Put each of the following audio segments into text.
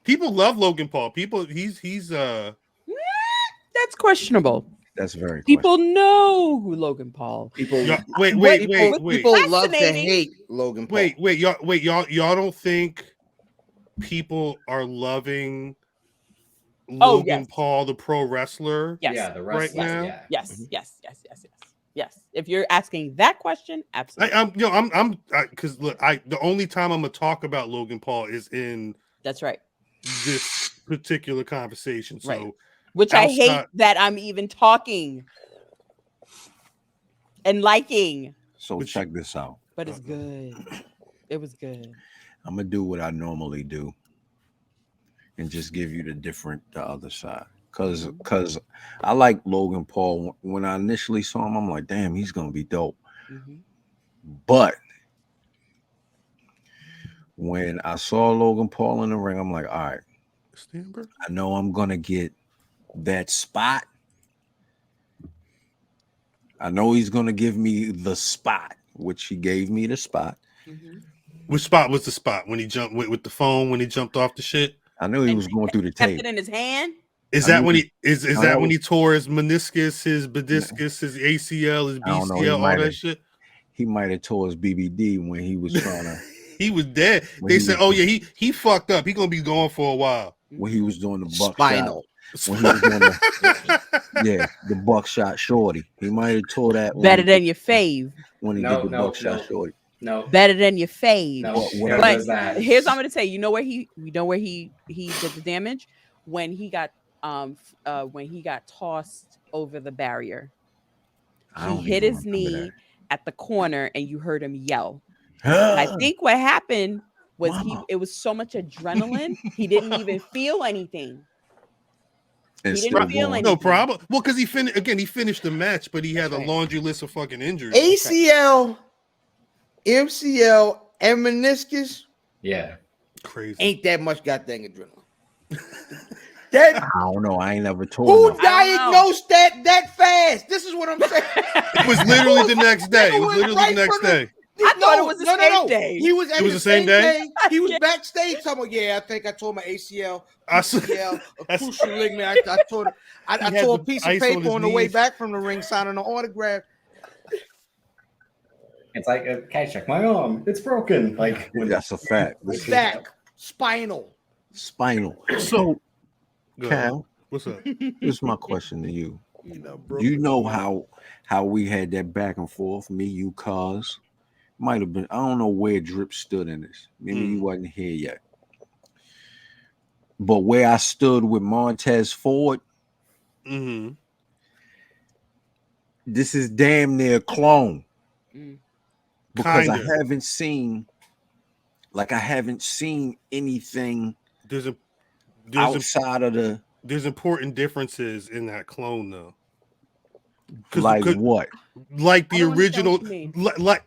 People love Logan Paul. He's That's questionable. That's very People know who Logan Paul. People, wait. people love to hate Logan Paul. Y'all don't think people are loving Logan Paul, the pro wrestler? Yes. Yeah, the right now. Yeah. Yes. If you're asking that question, absolutely. I'm because look, the only time I'm gonna talk about Logan Paul is in that's right this particular conversation. So, right. Which I hate that I'm even talking and liking. So check this out. But it's good. It was good. I'm gonna do what I normally do and just give you the other side. Cause I like Logan Paul. When I initially saw him, I'm like, damn, he's gonna be dope. Mm-hmm. But when I saw Logan Paul in the ring, I'm like, all right, I know I'm gonna get that spot. I know he's gonna give me the spot, which he gave me the spot. Mm-hmm. Which spot was the spot when he jumped with the phone when he jumped off the shit? I knew he was going through the tape. Kept it in his hand. Is that when he when he tore his meniscus, his badiscus, his ACL, his BCL, all that shit? He might have tore his BBD when he was trying to. He was dead. They said, "Oh yeah, he fucked up. He gonna be gone for a while." When he was doing the spinal. When he was doing the buckshot shorty. He might have tore that. Better than your fave. When he did the buckshot shorty. No. Better than your fave. No. But here's what I'm gonna say. You know where he did the damage? When he got tossed over the barrier. He hit his knee at the corner and you heard him yell. I think what happened was it was so much adrenaline, he didn't even feel anything. He didn't feel anything. No problem. Well, because he finished the match, but he had a laundry list of fucking injuries. ACL, MCL, and meniscus. Yeah. Crazy. Ain't that much goddamn adrenaline. I don't know. I ain't never told who diagnosed that fast. This is what I'm saying. It was literally the next day. It was literally the next day. I thought it was the same day. He was. It was the same day. He was backstage. Talking about, I think I tore my ACL, MCL, a cruciate ligament. I tore a piece of paper on the way back from the ring, signing an autograph. It's like, can I check my arm? It's broken. Like that's a fact. Back, spinal. So, Cal, what's up? This is my question to you. You know how we had that back and forth, me, you, cuz. Might have been, I don't know where Drip stood in this. Maybe you wasn't here yet. But where I stood with Montez Ford, this is damn near a clone. Because I haven't seen anything outside of the. There's important differences in that clone, though. Like what? Like the original, like.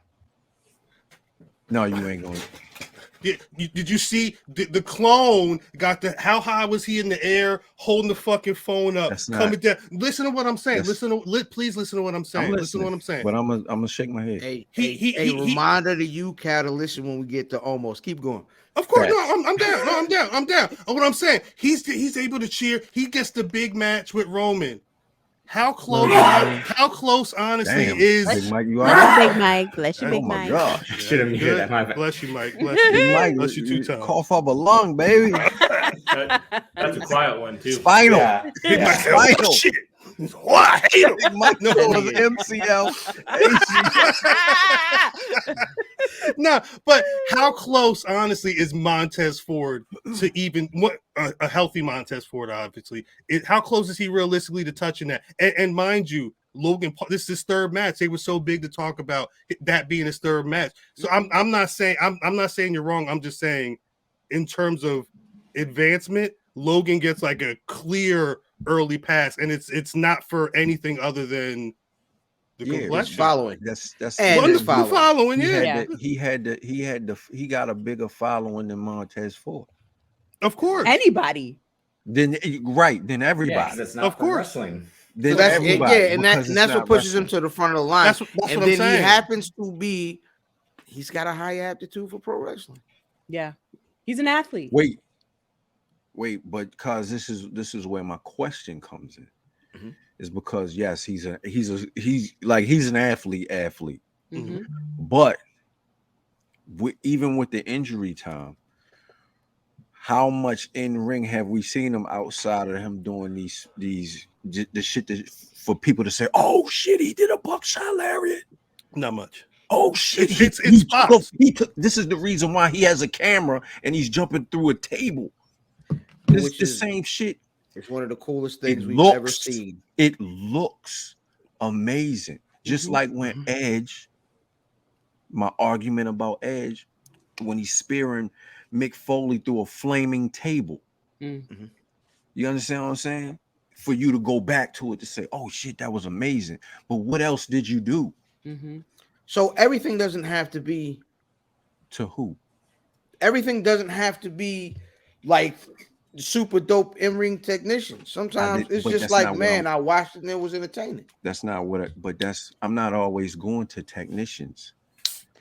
No, you ain't going. Did you see the clone got the? How high was he in the air, holding the fucking phone up, coming down? Listen to what I'm saying. Please listen to what I'm saying. Listen to what I'm saying. But I'm gonna shake my head. A reminder to you, Cal, to listen when we get to almost. Keep going. Of course, no, I'm down. No, I'm down. What I'm saying, he's able to cheer. He gets the big match with Roman. How close? How close? Honestly, is Big Mike? You Big Mike, bless you, Big Mike. Oh my gosh! Should have muted that. My bad. Bless you, Mike. Bless you, Mike. Bless you 2 times. Cough up a lung, baby. That's a quiet one too. Spinal. Yeah. Spinal. Shit. Why? Big Mike no was MCL. No, but how close, honestly, is Montez Ford to even what a healthy Montez Ford? Obviously, how close is he realistically to touching that? And mind you, Logan Paul, this is his third match. They were so big to talk about that being his third match. So I'm not saying you're wrong. I'm just saying, in terms of advancement, Logan gets like a clear early pass, and it's not for anything other than the complexion. Following. That's following. He got a bigger following than Montez Ford. Of course, anybody. Then everybody. Yeah, it's not of course. Wrestling. So that's what pushes him to the front of the line. That's what I'm saying. He happens to be. He's got a high aptitude for pro wrestling. Yeah, he's an athlete. Wait. but cause this is where my question comes in. Mhm. Is because yes, he's an athlete, Mhm. but even with the injury time, how much in ring have we seen him outside of him doing the shit for people to say, oh shit, he did a buckshot lariat? Not much. Oh shit, it's spots. This is the reason why he has a camera and he's jumping through a table. It's the same shit. It's one of the coolest things we've ever seen. It looks amazing. Just like when Edge, my argument about Edge, when he's spearing Mick Foley through a flaming table. Mm-hmm. You understand what I'm saying? For you to go back to it to say, oh shit, that was amazing. But what else did you do? Mm-hmm. So everything doesn't have to be to who? Everything doesn't have to be like super dope in-ring technician. Sometimes it's just like, man, I watched it and it was entertaining. That's not what I'm not always going to technicians.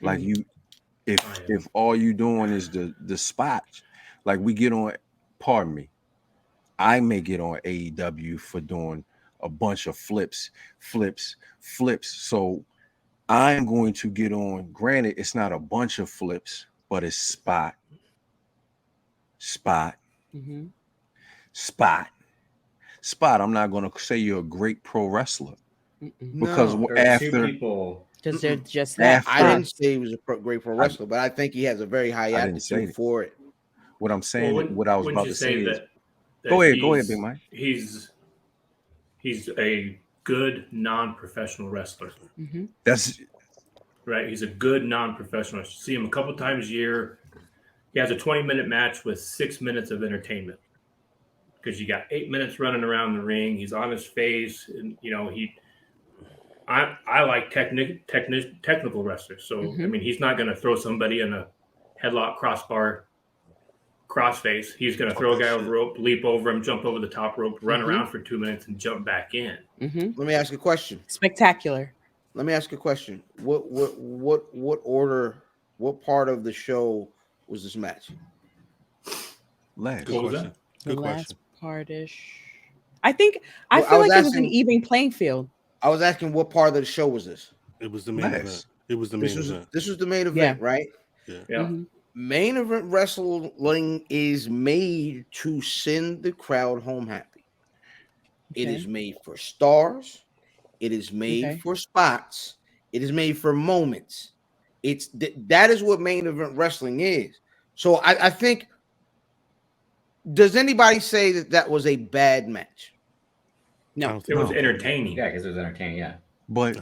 Like if all you doing is the spot, like we get on, pardon me, I may get on AEW for doing a bunch of flips. So I'm going to get on, granted, it's not a bunch of flips, but it's spot. Mm-hmm. Spot. I'm not going to say you're a great pro wrestler. Because after people, because they're just that. I didn't say he was a great pro wrestler, but I think he has a very high aptitude for it. What I'm saying, what I was about to say is, go ahead, Big Mike. He's a good non-professional wrestler. Mm-hmm. That's right. He's a good non-professional. You see him a couple times a year. He has a 20-minute match with 6 minutes of entertainment because you got 8 minutes running around the ring. He's on his face, and I like technical wrestlers. So I mean, he's not going to throw somebody in a headlock, crossbar, crossface. He's going to throw a guy over rope, leap over him, jump over the top rope, run around for 2 minutes, and jump back in. Mm-hmm. Let me ask you a question. Spectacular. Let me ask you a question. What order? What part of the show was this match? Last. Good question. The last part-ish. I feel like it was an even playing field. I was asking what part of the show was this? It was the main event. It was the main event. This was the main event, right? Yeah. Mm-hmm. Main event wrestling is made to send the crowd home happy. Okay. It is made for stars. It is made for spots. It is made for moments. That is what main event wrestling is. So I think, does anybody say that was a bad match? No, it was entertaining. Yeah, because it was entertaining. Yeah, but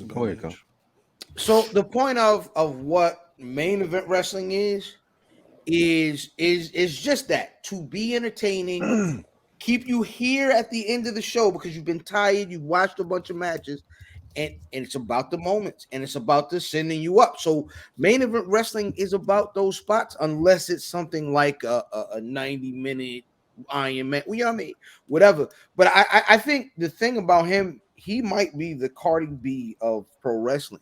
go ahead. So the point of what main event wrestling is just that, to be entertaining, keep you here at the end of the show because you've been tired, you've watched a bunch of matches, and it's about the moments and it's about the sending you up. So main event wrestling is about those spots, unless it's something like a 90-minute Iron Man, you know what I mean? Whatever. But I think the thing about him, he might be the Cardi B of pro wrestling.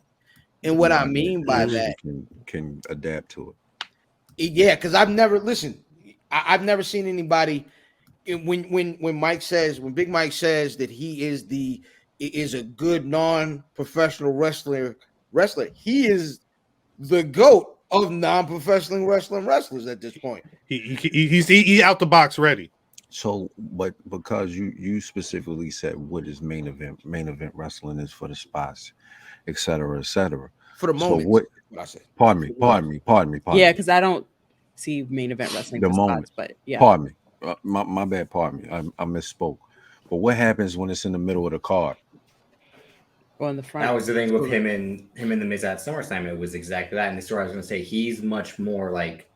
And what I mean by that, can adapt to it. Yeah, because I've never seen anybody when Big Mike says that he is a good non-professional wrestler. He is the GOAT of non-professional wrestlers at this point. He's out the box ready. So, but because you specifically said what is main event wrestling is for the spots, et cetera. For the moment. So what I said. Pardon me. Yeah, because I don't see main event wrestling the for moment. spots, but yeah. Pardon me. My bad, pardon me. I misspoke. But what happens when it's in the middle of the card? Or in the front. That was the thing with him and the Miz at SummerSlam. It was exactly that. And the story I was going to say, he's much more like,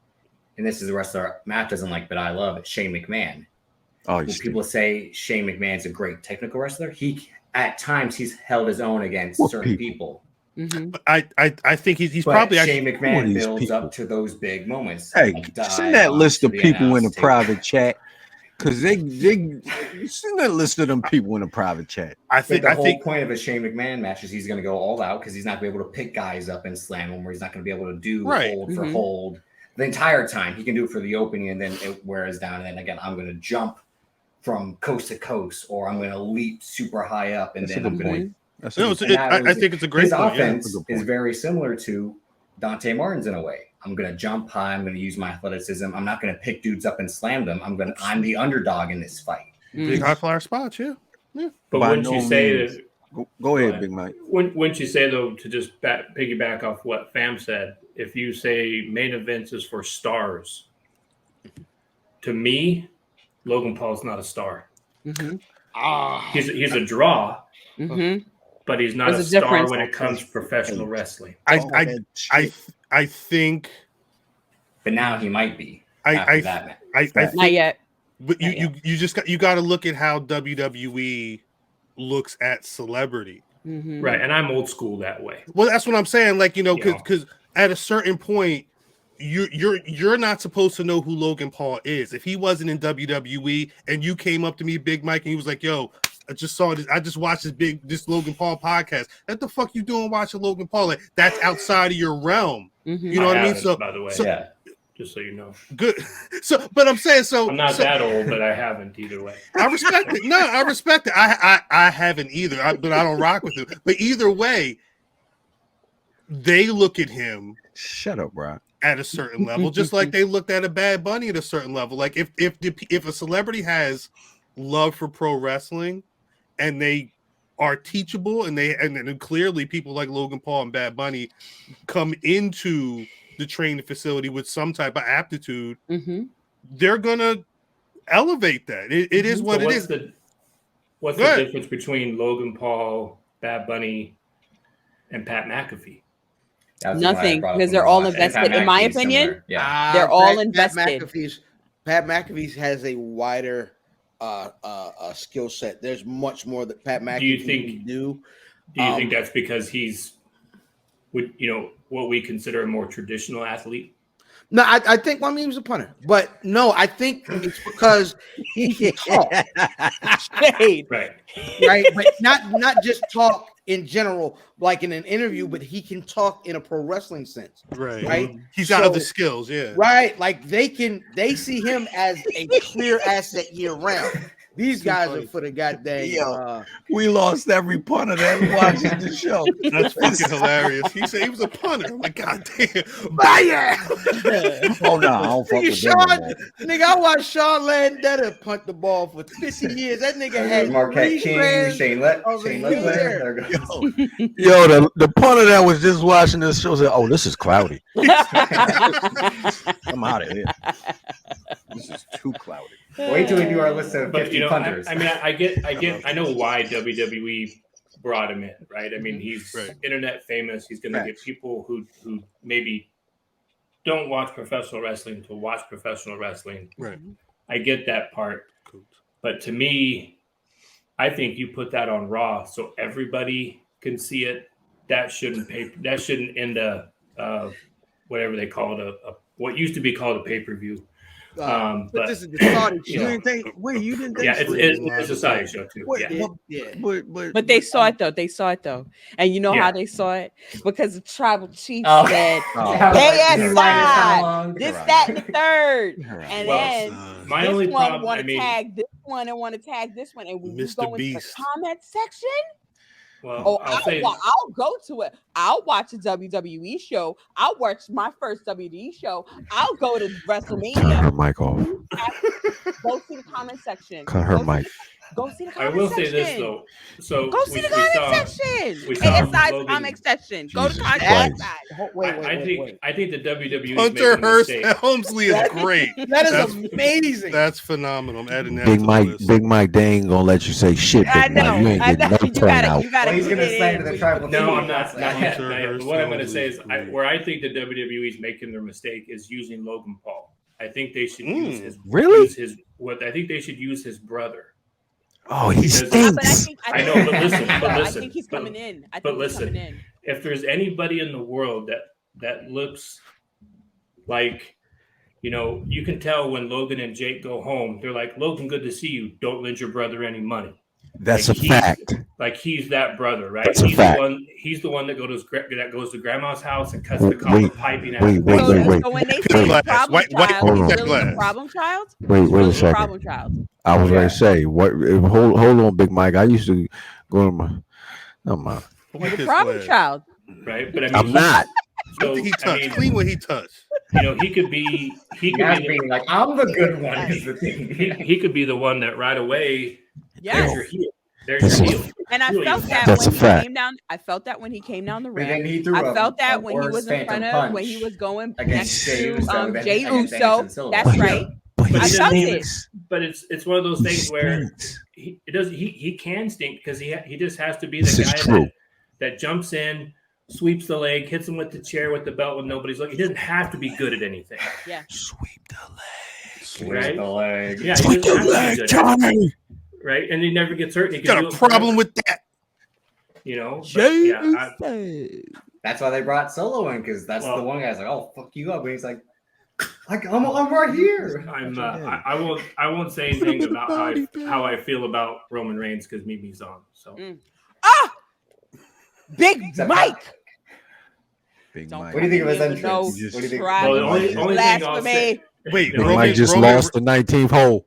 and this is a wrestler Matt doesn't like, but I love it, Shane McMahon. Oh, people say Shane McMahon's a great technical wrestler. At times he's held his own against certain people. Mm-hmm. I think he's probably Shane McMahon builds up to those big moments. Hey, send that list of people in the private chat. Because they send that list of them people in a private chat. I think the whole point of a Shane McMahon match is he's going to go all out because he's not going to be able to pick guys up and slam them, or he's not going to be able to do hold for hold the entire time. He can do it for the opening, and then it wears down. And then again, I'm going to jump from coast to coast, or I'm going to leap super high up, and then I'm going to. I think it's a great his point. offense is very similar to Dante Martin's in a way. I'm going to jump high. I'm going to use my athleticism. I'm not going to pick dudes up and slam them. I'm the underdog in this fight. Big high flyer spots, yeah. But wouldn't you say that? Go ahead, Big Mike. Wouldn't you say, though, to just piggyback off what Fam said, if you say main events is for stars, to me, Logan Paul's not a star. He's a draw, but he's not a star when it comes to professional wrestling. I think. But now he might be. Not yet. But you got to look at how WWE looks at celebrity, right? And I'm old school that way. Well, that's what I'm saying. Like, because at a certain point, you're not supposed to know who Logan Paul is. If he wasn't in WWE and you came up to me, Big Mike, and he was like, "Yo, I just saw this. I just watched this Logan Paul podcast. What the fuck you doing watching Logan Paul? Like, that's outside of your realm. You know what I mean?" So, by the way, yeah. Just so you know. Good. So, but I'm saying, I'm not that old, but I haven't either way. I respect it. No, I respect it. I haven't either, but I don't rock with it. But either way, they look at him. Shut up, bro. At a certain level, just like they looked at a Bad Bunny at a certain level. Like if a celebrity has love for pro wrestling, and they are teachable, and then clearly people like Logan Paul and Bad Bunny come into the training facility with some type of aptitude, they're gonna elevate that. It is what it is. What's the difference between Logan Paul, Bad Bunny, and Pat McAfee? Nothing, because they're all invested. In my opinion, they're all invested. Pat McAfee has a wider skill set. There's much more that Pat McAfee can do. Do you think that's because he's, what we consider a more traditional athlete? No, I think he was a punter, but no, I think it's because he can talk. right, but not just talk in general, like in an interview, but he can talk in a pro wrestling sense. Right. He's got other skills, Right. Like they see him as a clear asset year round. These guys are for the goddamn. We lost every punter that watching the show. That's fucking hilarious. He said he was a punter. I'm like, goddamn. Oh no, I don't fuck with them. Nigga, I watched Sean Landetta punt the ball for 50 years. That nigga had Marquette King, Shane Leclerc. Yo, the punter that was just watching this show said, "Oh, this is cloudy. I'm out of here. This is too cloudy." Wait till we do our list of 50 punters. I know why WWE brought him in, right? I mean, he's internet famous. He's going to get people who maybe don't watch professional wrestling to watch professional wrestling. Right. I get that part. But to me, I think you put that on Raw so everybody can see it. That shouldn't end whatever they call it, what used to be called a pay-per-view. But this is the Saudi show. You didn't think? It's a Saudi show too. But they saw it though. And you know how they saw it? Because the tribal chief said, "KSI, this, that, and the third." And then my only problem, want to tag this one and want to tag this one, and when you go into the comment section. Well, I'll go to it. I'll watch a WWE show. I'll watch my first WWE show. I'll go to WrestleMania. Cut her mic off. Go see the comment section. Cut her mic. Go see the comment section. I will say this though. So go see the comment section. KSI's comment section. Go to KSI. Wait. I think the WWE Hunter Hearst Helmsley is great. That's amazing. That's phenomenal. I'm adding that. Big Mike, they ain't gonna let you say shit. I know. You ain't getting no turnout. He's gonna say to the tribal. No, I'm not. Not yet. What I'm gonna say is, where I think the WWE is making their mistake is using Logan Paul. I think they should use his. Really? I think they should use his brother. Oh, he stinks. I know, but listen. I think he's coming in. If there's anybody in the world that looks like, you can tell when Logan and Jake go home, they're like, "Logan, good to see you. Don't lend your brother any money." That's Like, a fact. Like he's that brother, right? That's a fact. He's the one that goes to grandma's house and cuts the copper Wait, piping out. wait. So when they say Glass. problem White child, hold on. he's really the Glass. problem child. Wait He's a really the second. problem child. I was Yeah. going to say, what? Hold on, Big Mike. I used to go to my. No, man. White The is problem glass. child. Right? But I mean, I'm not. So, What did he I touch? mean, Clean what he touched. he could be That's being like, I'm the good one. Is the thing. he could be the one that right away. There's Yes. your heel. There's That's your a- heel. And I Really, felt that that's when a he fact. came down. I felt that when he came down the But then ramp. he threw I felt that a when he worse was in front phantom of when he punch was going against next Jey to Uso, then Jey against Uso. Anderson Silva. That's Yeah. right. But I he felt it. stinks. But it's one of those He things where stinks. he can stink because he just has to be This the is guy true. that jumps in, sweeps the leg, hits him with the chair with the belt when nobody's looking. He doesn't have to be good at anything. Yeah. Sweep the leg. Sweep Right? the leg. Yeah, he Sweep doesn't the have to be leg, good at it, Johnny. right? And he never gets hurt. And he can Got do a it problem forever, with that. you know. But, Jey yeah, Uso. That's why they brought Solo in, because that's Well- the one guy's like, "Oh, fuck you up," and he's like, "I'm right here." I won't say anything about how I feel about Roman Reigns because Mimi's on. So Ah, Big Except Mike. Big Don't Mike. What do you think of his come in entrance? with You just- What do you think? try Well, the to only thing I'll blasphemy. say, Wait, the Big only Mike thing- just Roman- lost the 19th hole.